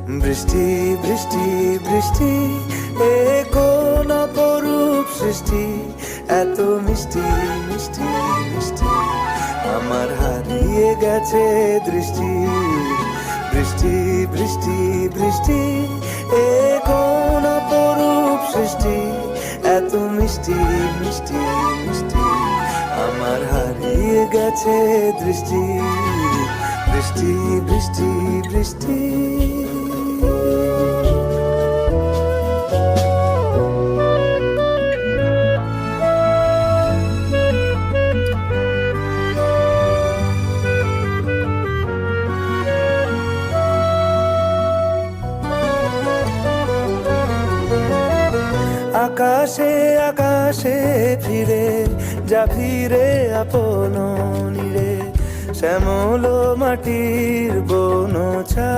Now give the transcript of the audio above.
বৃষ্টি বৃষ্টি বৃষ্টি, এ কোন অপরূপ সৃষ্টি, এত মিষ্টি মিষ্টি মিষ্টি, আমার হারিয়ে গেছে দৃষ্টি। বৃষ্টি বৃষ্টি বৃষ্টি, এ কোন অপরূপ সৃষ্টি, এত মিষ্টি মিষ্টি মিষ্টি, আমার হারিয়ে গেছে দৃষ্টি। বৃষ্টি বৃষ্টি বৃষ্টি। আকাশে আকাশে ফিরে যা, ফিরে আপন নীড়ে, শ্যামল মাটির বনছা।